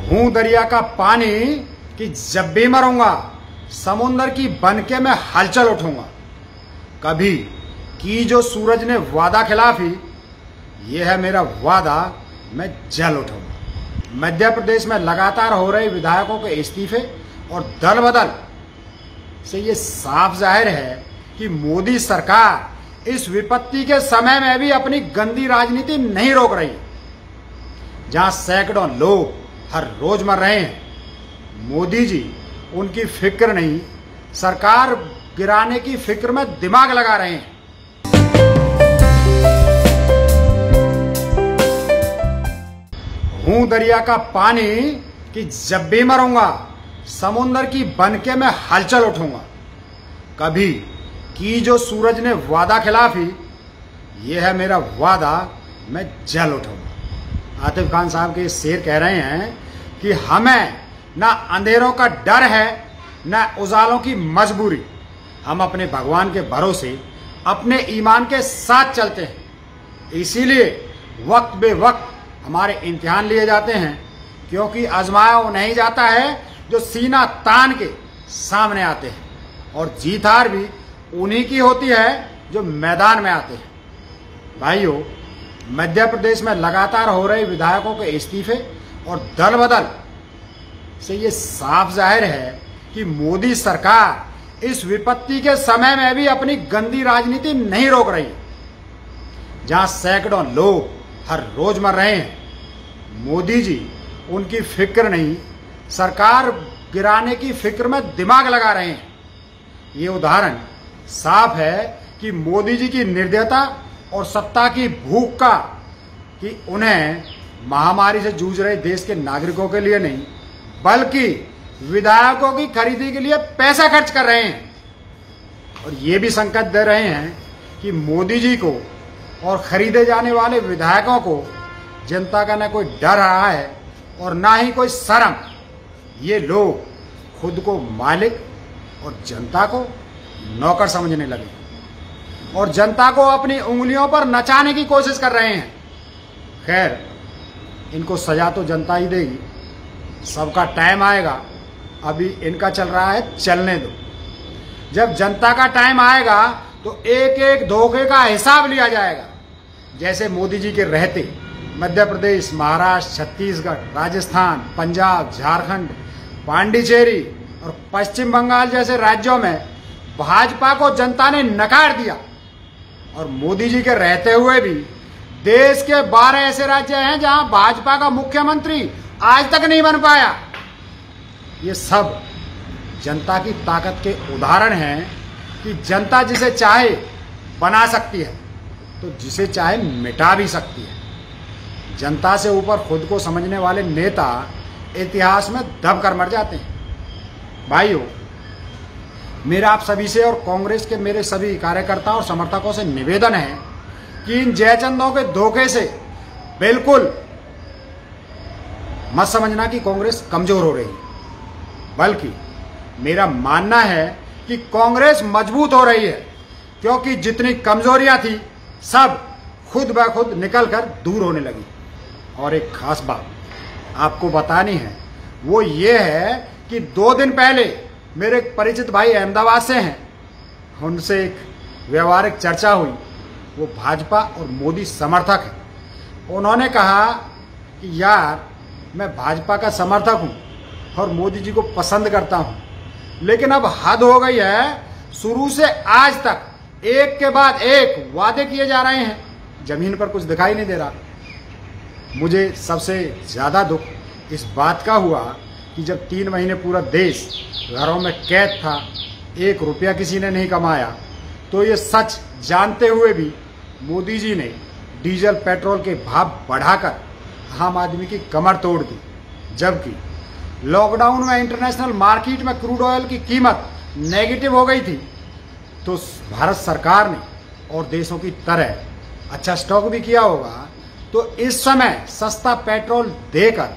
हूं दरिया का पानी कि जब भी मरूंगा समुंदर की बनके मैं हलचल उठूंगा। कभी की जो सूरज ने वादा खिलाफी, ये है मेरा वादा, मैं जल उठूंगा। मध्य प्रदेश में लगातार हो रहे विधायकों के इस्तीफे और दल बदल से ये साफ जाहिर है कि मोदी सरकार इस विपत्ति के समय में भी अपनी गंदी राजनीति नहीं रोक रही। जहां सैकड़ों लोग हर रोज मर रहे हैं, मोदी जी उनकी फिक्र नहीं, सरकार गिराने की फिक्र में दिमाग लगा रहे हैं। हूं दरिया का पानी कि जब भी मरूंगा समुंदर की बनके मैं हलचल उठूंगा। कभी की जो सूरज ने वादा खिलाफी, ये है मेरा वादा, मैं जल उठूंगा। आतिफ खान साहब के शेर कह रहे हैं कि हमें ना अंधेरों का डर है ना उजालों की मजबूरी। हम अपने भगवान के भरोसे अपने ईमान के साथ चलते हैं। इसीलिए वक्त बे वक्त हमारे इम्तिहान लिए जाते हैं, क्योंकि आजमाया वो नहीं जाता है जो सीना तान के सामने आते हैं, और जीत हार भी उन्हीं की होती है जो मैदान में आते हैं। भाइयों, मध्य प्रदेश में लगातार हो रहे विधायकों के इस्तीफे और दल बदल से ये साफ जाहिर है कि मोदी सरकार इस विपत्ति के समय में भी अपनी गंदी राजनीति नहीं रोक रही। जहां सैकड़ों लोग हर रोज मर रहे हैं, मोदी जी उनकी फिक्र नहीं, सरकार गिराने की फिक्र में दिमाग लगा रहे हैं। ये उदाहरण साफ है कि मोदी जी की निर्दयता और सत्ता की भूख का, कि उन्हें महामारी से जूझ रहे देश के नागरिकों के लिए नहीं बल्कि विधायकों की खरीदी के लिए पैसा खर्च कर रहे हैं। और ये भी संकेत दे रहे हैं कि मोदी जी को और खरीदे जाने वाले विधायकों को जनता का न कोई डर रहा है और ना ही कोई शर्म। ये लोग खुद को मालिक और जनता को नौकर समझने लगे और जनता को अपनी उंगलियों पर नचाने की कोशिश कर रहे हैं। खैर, इनको सजा तो जनता ही देगी, सबका टाइम आएगा। अभी इनका चल रहा है, चलने दो। जब जनता का टाइम आएगा तो एक एक धोखे का हिसाब लिया जाएगा। जैसे मोदी जी के रहते मध्य प्रदेश, महाराष्ट्र, छत्तीसगढ़, राजस्थान, पंजाब, झारखंड, पांडिचेरी और पश्चिम बंगाल जैसे राज्यों में भाजपा को जनता ने नकार दिया, और मोदी जी के रहते हुए भी देश के 12 ऐसे राज्य हैं जहां भाजपा का मुख्यमंत्री आज तक नहीं बन पाया। ये सब जनता की ताकत के उदाहरण हैं कि जनता जिसे चाहे बना सकती है तो जिसे चाहे मिटा भी सकती है। जनता से ऊपर खुद को समझने वाले नेता इतिहास में दब कर मर जाते हैं। भाइयों, मेरा आप सभी से और कांग्रेस के मेरे सभी कार्यकर्ताओं और समर्थकों से निवेदन है कि इन जयचंदों के धोखे से बिल्कुल मत समझना कि कांग्रेस कमजोर हो रही है, बल्कि मेरा मानना है कि कांग्रेस मजबूत हो रही है, क्योंकि जितनी कमजोरियां थी सब खुद ब खुद निकल कर दूर होने लगी। और एक खास बात आपको बतानी है, वो ये है कि 2 दिन पहले मेरे एक परिचित भाई अहमदाबाद से हैं, उनसे एक व्यवहारिक चर्चा हुई। वो भाजपा और मोदी समर्थक हैं। उन्होंने कहा कि यार, मैं भाजपा का समर्थक हूँ और मोदी जी को पसंद करता हूँ, लेकिन अब हद हो गई है। शुरू से आज तक एक के बाद एक वादे किए जा रहे हैं, जमीन पर कुछ दिखाई नहीं दे रहा। मुझे सबसे ज़्यादा दुख इस बात का हुआ कि जब 3 महीने पूरा देश घरों में कैद था, 1 रुपया किसी ने नहीं कमाया, तो ये सच जानते हुए भी मोदी जी ने डीजल पेट्रोल के भाव बढ़ाकर आम आदमी की कमर तोड़ दी। जबकि लॉकडाउन में इंटरनेशनल मार्केट में क्रूड ऑयल की कीमत नेगेटिव हो गई थी, तो भारत सरकार ने और देशों की तरह अच्छा स्टॉक भी किया होगा, तो इस समय सस्ता पेट्रोल देकर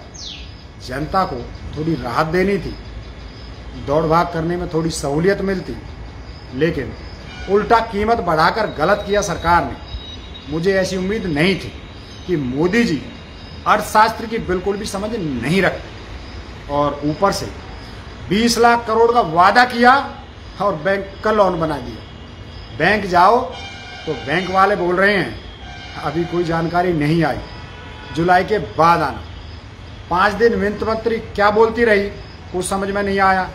जनता को थोड़ी राहत देनी थी, दौड़ भाग करने में थोड़ी सहूलियत मिलती। लेकिन उल्टा कीमत बढ़ाकर गलत किया सरकार ने। मुझे ऐसी उम्मीद नहीं थी कि मोदी जी अर्थशास्त्र की बिल्कुल भी समझ नहीं रखते। और ऊपर से 20 लाख करोड़ का वादा किया और बैंक का लोन बना दिया। बैंक जाओ तो बैंक वाले बोल रहे हैं अभी कोई जानकारी नहीं आई, जुलाई के बाद आना। 5 दिन वित्त मंत्री क्या बोलती रही, कुछ समझ में नहीं आया,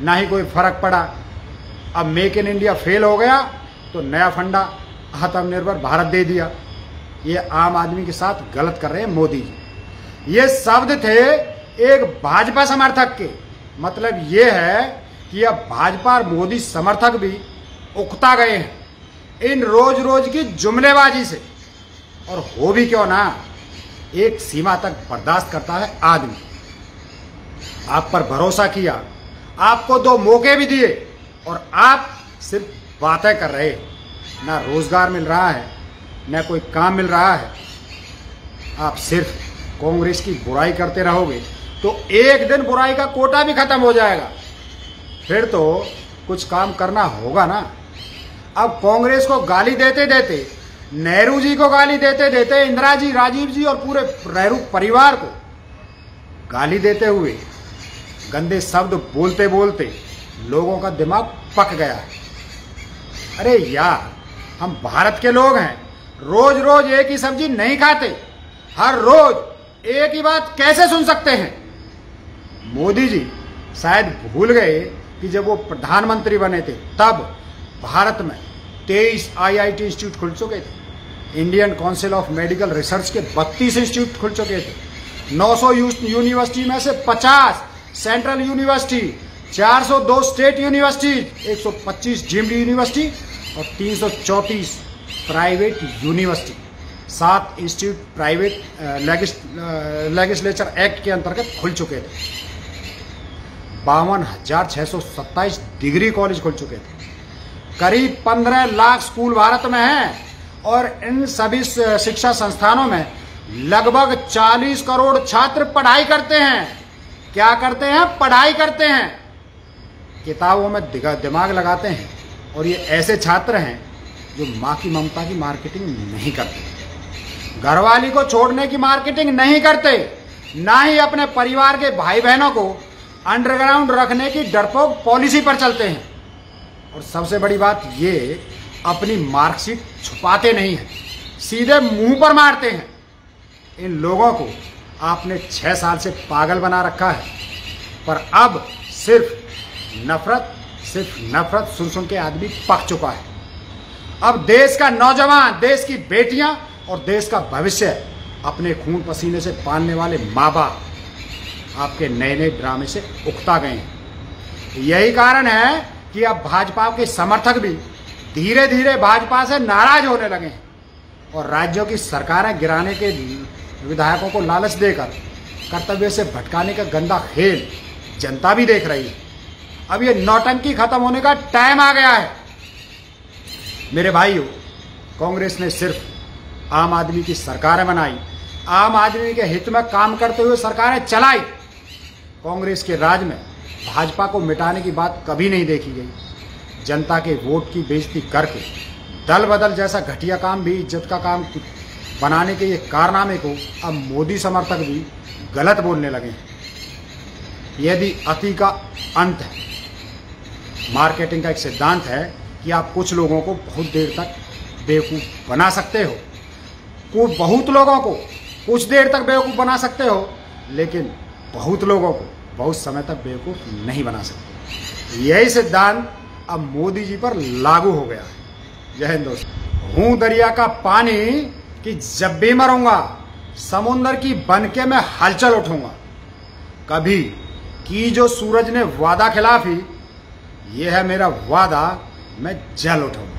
ना ही कोई फर्क पड़ा। अब मेक इन इंडिया फेल हो गया तो नया फंडा आत्मनिर्भर भारत दे दिया। ये आम आदमी के साथ गलत कर रहे हैं मोदी जी। ये शब्द थे एक भाजपा समर्थक के, मतलब ये है कि अब भाजपा और मोदी समर्थक भी उकता गए हैं इन रोज रोज की जुमलेबाजी से। और हो भी क्यों ना, एक सीमा तक बर्दाश्त करता है आदमी। आप पर भरोसा किया, आपको 2 मौके भी दिए और आप सिर्फ बातें कर रहे। ना रोजगार मिल रहा है, ना कोई काम मिल रहा है। आप सिर्फ कांग्रेस की बुराई करते रहोगे तो एक दिन बुराई का कोटा भी खत्म हो जाएगा, फिर तो कुछ काम करना होगा ना। अब कांग्रेस को गाली देते देते, नेहरू जी को गाली देते देते, इंदिरा जी, राजीव जी और पूरे नेहरू परिवार को गाली देते हुए, गंदे शब्द बोलते बोलते लोगों का दिमाग पक गया है। अरे यार, हम भारत के लोग हैं, रोज रोज एक ही सब्जी नहीं खाते, हर रोज एक ही बात कैसे सुन सकते हैं। मोदी जी शायद भूल गए कि जब वो प्रधानमंत्री बने थे तब भारत में 23 IIT इंस्टीट्यूट खुल चुके थे। Indian council of medical research के 32 इंस्टीट्यूट खुल चुके थे। 900 यूनिवर्सिटी में से 50 central university, 402 state university, 125 deemed university और 334 private university, 7 institute private legislature act के अंतर्गत खुल चुके थे। 52,627 डिग्री कॉलेज खुल चुके थे। करीब 15 लाख स्कूल भारत में हैं और इन सभी शिक्षा संस्थानों में लगभग 40 करोड़ छात्र पढ़ाई करते हैं। क्या करते हैं? पढ़ाई करते हैं, किताबों में दिमाग लगाते हैं। और ये ऐसे छात्र हैं जो माँ की ममता की मार्केटिंग नहीं करते, घरवाली को छोड़ने की मार्केटिंग नहीं करते, ना ही अपने परिवार के भाई बहनों को अंडरग्राउंड रखने की डरपोक पॉलिसी पर चलते हैं। और सबसे बड़ी बात ये, अपनी मार्कशीट छुपाते नहीं हैं, सीधे मुंह पर मारते हैं। इन लोगों को आपने 6 साल से पागल बना रखा है, पर अब सिर्फ नफरत सुन सुन के आदमी पक चुका है। अब देश का नौजवान, देश की बेटियां और देश का भविष्य अपने खून पसीने से पालने वाले माँ बाप आपके नए नए ड्रामे से उकता गए हैं। यही कारण है कि अब भाजपा के समर्थक भी धीरे धीरे भाजपा से नाराज होने लगे हैं और राज्यों की सरकारें गिराने के विधायकों को लालच देकर कर्तव्य से भटकाने का गंदा खेल जनता भी देख रही है। अब ये नौटंकी खत्म होने का टाइम आ गया है। मेरे भाइयों, कांग्रेस ने सिर्फ आम आदमी की सरकारें बनाई, आम आदमी के हित में काम करते हुए सरकारें चलाई। कांग्रेस के राज में भाजपा को मिटाने की बात कभी नहीं देखी गई। जनता के वोट की बेइज्जती करके दल बदल जैसा घटिया काम भी इज्जत का काम बनाने के ये कारनामे को अब मोदी समर्थक भी गलत बोलने लगे हैं। यदि अति का अंत है। मार्केटिंग का एक सिद्धांत है कि आप कुछ लोगों को बहुत देर तक बेवकूफ़ बना सकते हो, बहुत लोगों को कुछ देर तक बेवकूफ़ बना सकते हो, लेकिन बहुत लोगों को बहुत समय तक बेवकूफ़ नहीं बना सकते। यही सिद्धांत अब मोदी जी पर लागू हो गया है। जय हिंद दोस्तों। हूँ दरिया का पानी कि जब भी मरूंगा, समुंदर की बनके मैं हलचल उठूंगा। कभी की जो सूरज ने वादा खिलाफी, ये है मेरा वादा, मैं जल उठूंगा।